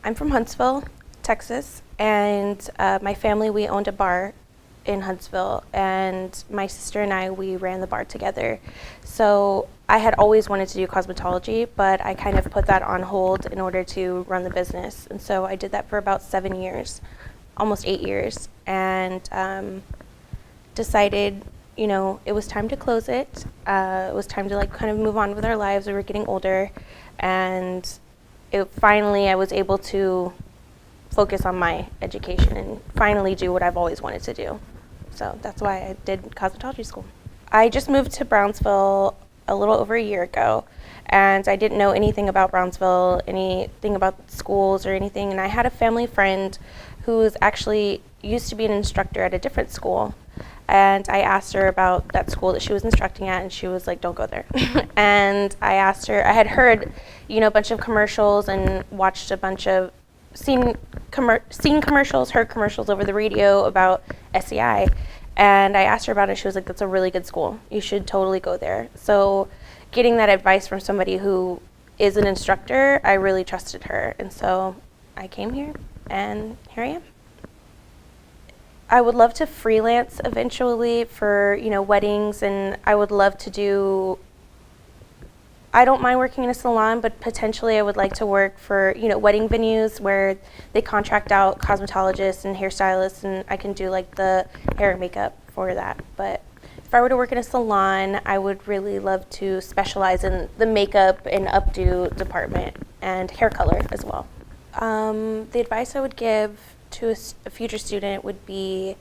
I'm from Huntsville, Texas, and my family, we owned a bar in Huntsville, and my sister and I, we ran the bar together. So I had always wanted to do cosmetology, but I kind of put that on hold in order to run the business. And so I did that for about 7 years, almost 8 years, and decided, it was time to close it. It was time to kind of move on with our lives. We were getting older, and finally I was able to focus on my education and finally do what I've always wanted to do. So that's why I did cosmetology school. I just moved to Brownsville a little over a year ago, and I didn't know anything about Brownsville, anything about schools or anything, and I had a family friend who's actually used to be an instructor at a different school, and I asked her about that school that she was instructing at, and she was like, don't go there. And I asked her, I had heard, a bunch of commercials and watched a bunch of, seen commercials, heard commercials over the radio about SEI, and I asked her about it. She was like, that's a really good school. You should totally go there. So getting that advice from somebody who is an instructor, I really trusted her, and so I came here, and here I am. I would love to freelance eventually for, weddings, and I would love to do, I don't mind working in a salon, but potentially I would like to work for, wedding venues where they contract out cosmetologists and hairstylists, and I can do the hair and makeup for that. But if I were to work in a salon, I would really love to specialize in the makeup and updo department and hair color as well. The advice I would give to a future student would be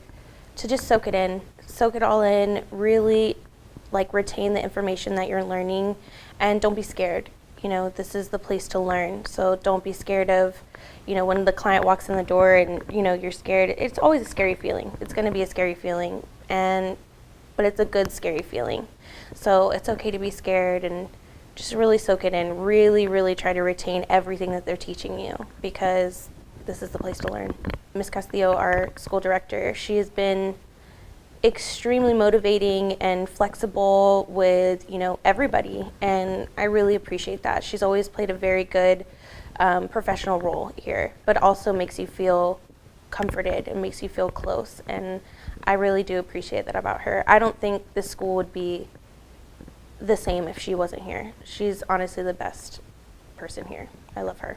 to just soak it all in, really retain the information that you're learning, and don't be scared. This is the place to learn, so don't be scared of, when the client walks in the door and, you're scared. It's always a scary feeling. It's going to be a scary feeling, but it's a good scary feeling. So it's okay to be scared and just really soak it in, really, really try to retain everything that they're teaching you, because this is the place to learn. Ms. Castillo, our school director, she has been extremely motivating and flexible with everybody, and I really appreciate that. She's always played a very good professional role here, but also makes you feel comforted and makes you feel close, and I really do appreciate that about her. I don't think this school would be the same if she wasn't here. She's honestly the best person here. I love her.